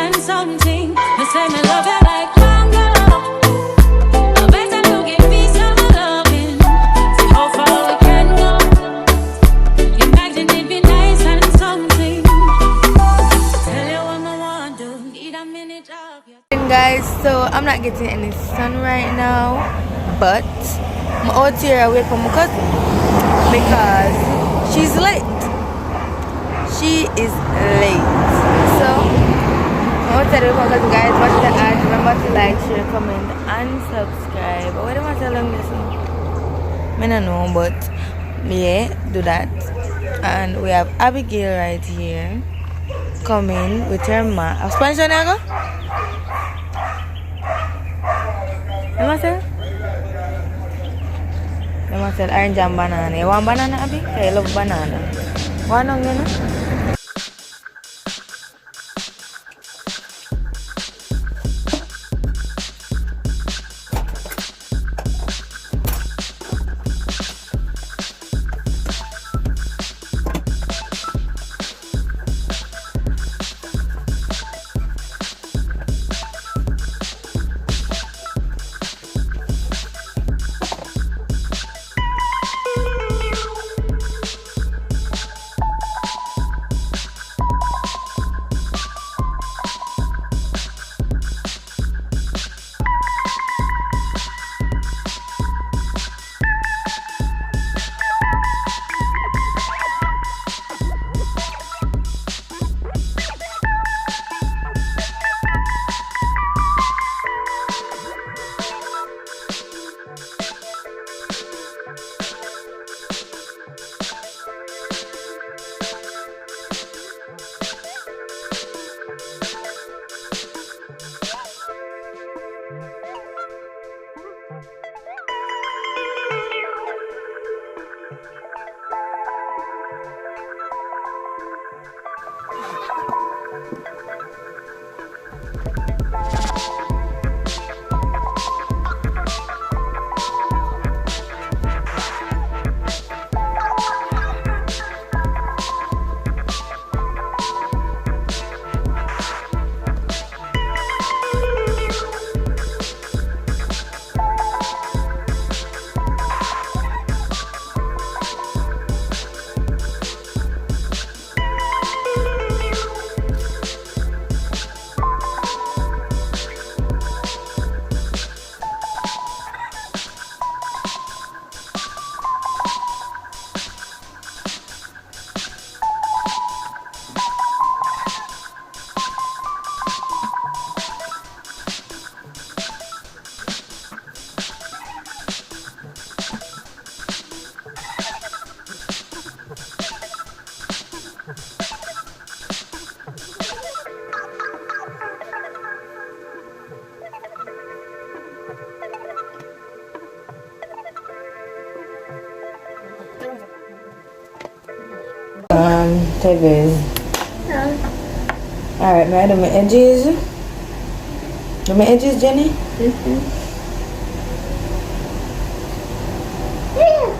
and something. Me say me love you like mango. I better you give me some loving. See how far we can go. Imagine it be nice and something. Tell you what I want to. Need a minute of you. And guys, so I'm not getting any sun right now, but I'm out here away from my cousin because she's late. She is late. So I want to tell you my cousin, guys, watch the ad. Remember to like, share, comment, and subscribe. But what am I telling you? I don't know, but yeah, do that. And we have Abigail right here coming with her ma. Spanish on there, go? Mama said orange and banana. You want banana, Abby? I love banana. Want on, you know? Tevez. Alright, may I do my edges? Do my edges, Jenny?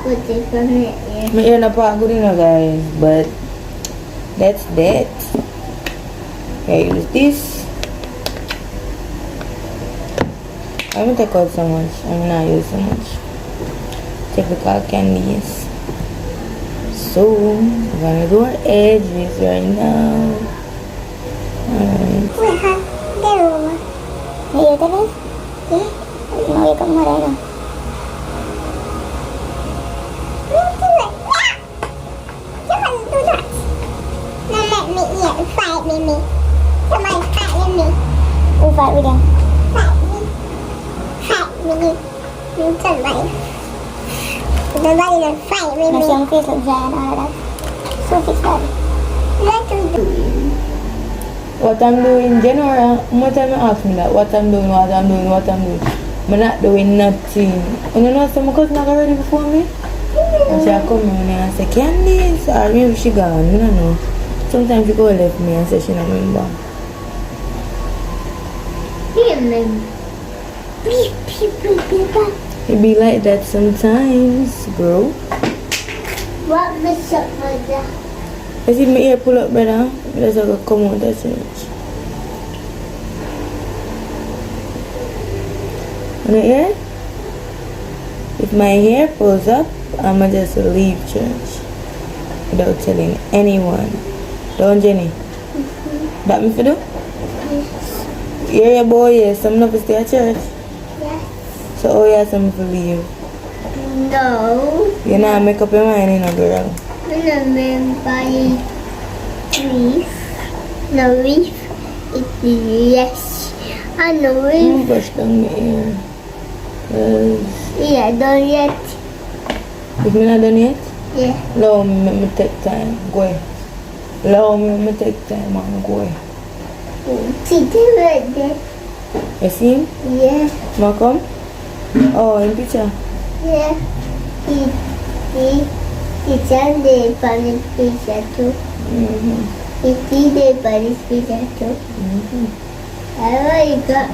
Put it on her ear. My ear not part good enough, guys, but that's that. Okay, use this. I'm gonna take out so much. I'm not use so much. Typical candies. So we're gonna do our edges right now. Alright. Wait, huh? There. Here, there. Yeah. No, you come here. Fight with me. Come on, fight with me. Who fight with them? Fight me. Fight with me. Somebody. Nobody don't fight with me. My face looks bad and all of that. So fix that. What are you doing? What I'm doing, January, what time you ask me that? What I'm doing, what I'm doing, what I'm doing. I'm not doing nothing. You know some cousin not ready before me? And she come in and say, Candice, or maybe she gone, I don't know. Sometimes she go left me and say she don't remember. It be like that sometimes, bro. What mess up with that? I see my ear pull up, brother. Let's go come out, that's it. On the ear? If my hair pulls up, I'ma just leave church without telling anyone. Don't Jenny? That me for do? Hear your boy, yes. Some of us stay at church. Yes. So oh yeah, some for leave. No. You know, make up your mind, you know, girl. Remember reef. No reef. It's yes. I know I'm reef. brush down my ear. 'Cause Yeah, don't yet. if me not done yet, Yeah. allow me, make me take time. Go ahead. Allow me, make me take time, man. Go ahead. See the right there. You see him? Yeah. Malcolm? Oh, in picture. Yeah. It's on the Spanish pizza too. It's the Spanish pizza too. I already got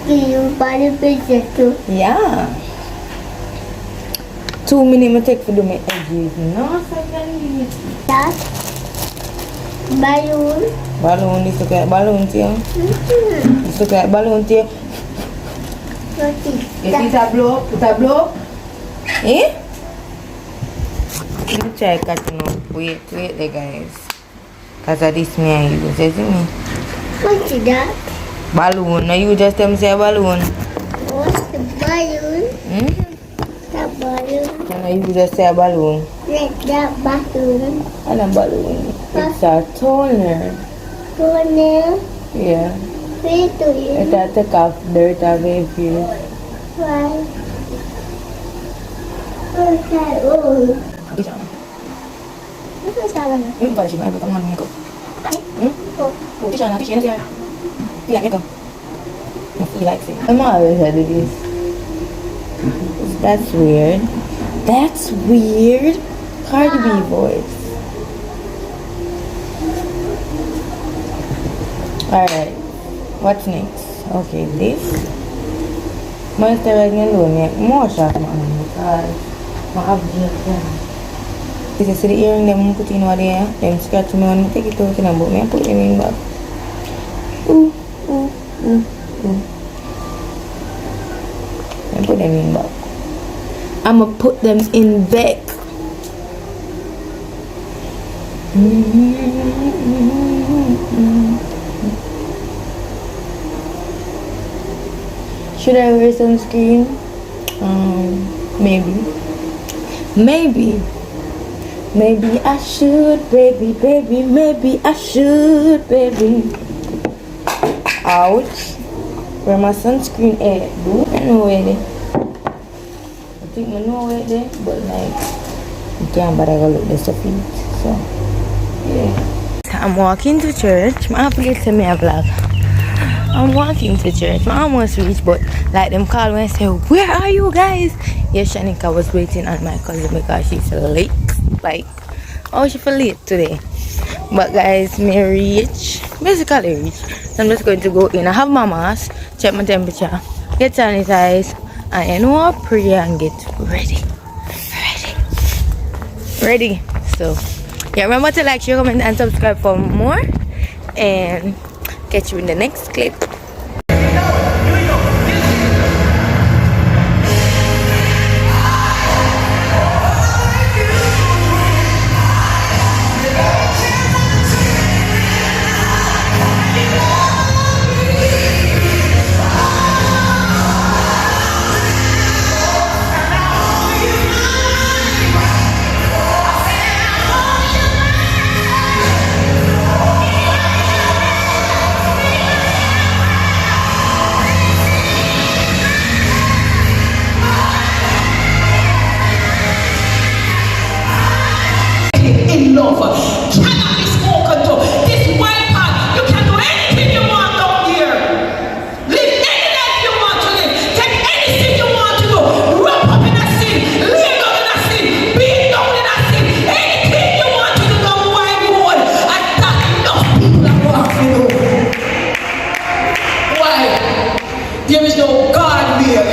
you Spanish pizza too. Yeah. 2 minutes me take for do my edges. No, second. That balloon. Balloon, this look like balloon to you. This look like balloon to you. What is You see that? that blow? Put that blow? Eh? Let me try cutting up. Wait there, guys. Cause of this me and you, see me? What's that? Balloon. Now you just tell me say balloon. What's the balloon? The balloon. Now you just say balloon. Let that balloon. And a balloon. It's a toner. Go now. Yeah. Where do you? It'll take off dirt off your face. Why? Okay. Oh. This one. What's that one? Ini pada sih, aku tangan aku. Oh. Oh, this one, aku sih nak. Iya, aku. I feel like it. I'm always had this. That's weird. That's weird. Cardi B voice. Alright. What's next? Okay, this. Moisturize nga doon niya. More shot mo ang because ma-abject yan. This is the earring them put in what there. Them scratch me on me take it out and put me and put them in back. Ooh, ooh, ooh, ooh. And put them in back. I'ma put them in back. Should I wear sunscreen? Maybe. Maybe I should, baby. Maybe I should, baby. Ouch. Where my sunscreen at? I know where it is. I think I know where it is, but like, you can't but I gotta look this up feet. So, yeah. I'm walking to church. My place send me a vlog. I'm walking to church. I almost reached, but like them call me and say, "Where are you guys?" Yeah, Shanika was waiting on my cousin because she's late. Like, oh, she feel late today. But guys, me basically reach. So I'm just going to go in. I have my mask, check my temperature, get sanitized, and you know, pray and get ready. So yeah, remember to like, share, comment, and subscribe for more. And catch you in the next clip. Cannot be spoken to. This white part, you can do anything you want down here. Live any life you want to live. Take anything you want to do. Wrap up in a sin. Lay down in a sin. Be down in a sin. Anything you want to do down the wide road. And that enough people are walking over. Why? There is no God here.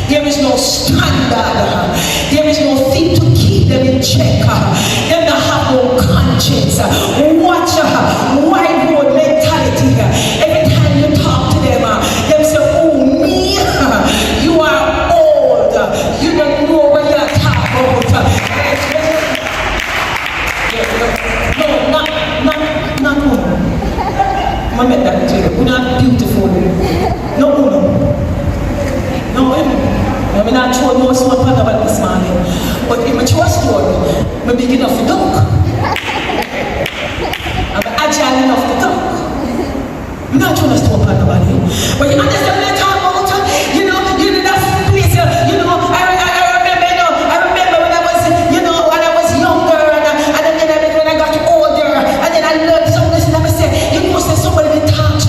There is no standard. There is no thing to keep them in check. Them that have no conscience. Watch wide road mentality. Every time you talk to them, them say, "Oh me." We're not beautiful. No, no. No, I'm not sure no small part about this morning. But in my true story, I'm big enough to talk. I'm agile enough to talk. I'm not sure no small part about it. But you understand what I'm talking about? You know that place, I remember when I was, when I was younger, and then when I got older, and then I learned some lessons, and I said, somebody been talk to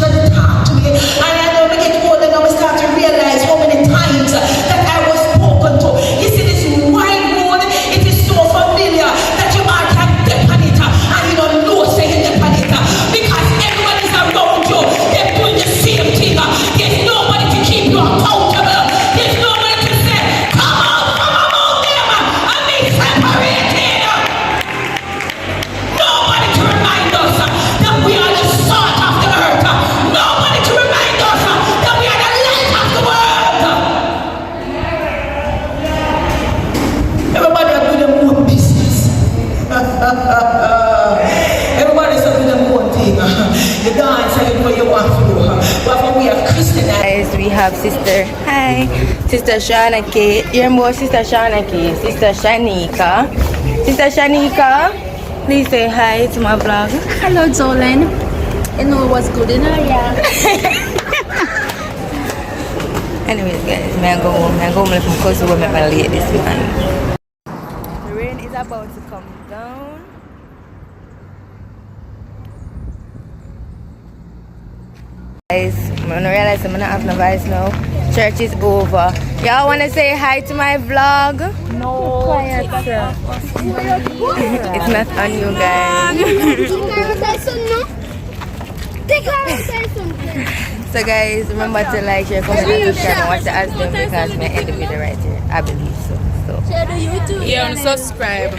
me, and I know when I get older, now I start to realize how many times that I was spoken to. You see this wide road, it is so familiar that your heart can dip on it, and you don't know say you dip on it, because everyone is around you, they're doing the same thing. There's nobody to keep you accountable. There's nobody to say, come out them, and be separated. Nobody to remind us that we are the salt of the earth. Nobody to remind us that we are the light of the world. Everybody are doing their own business. Everybody's doing their own thing. You dance and you do what you want to do. But we are Christian. Guys, we have sister, hi, sister Shauna K. You're more sister Shauna K, sister Shanika. Sister Shanika, please say hi to my vlog. Hello, Jolene. You know what's good in her, yeah. Anyways, guys, may I go home like my cousin will make my late this man. The rain is about to come down. Guys, I'm gonna realize I'm gonna have no voice now. Church is over. Y'all wanna say hi to my vlog? No. Quiet, sir. It's not on you guys. So guys, remember to like, share, comment, and subscribe and watch the ads done because may end the video right here. I believe so. Yeah, and subscribe.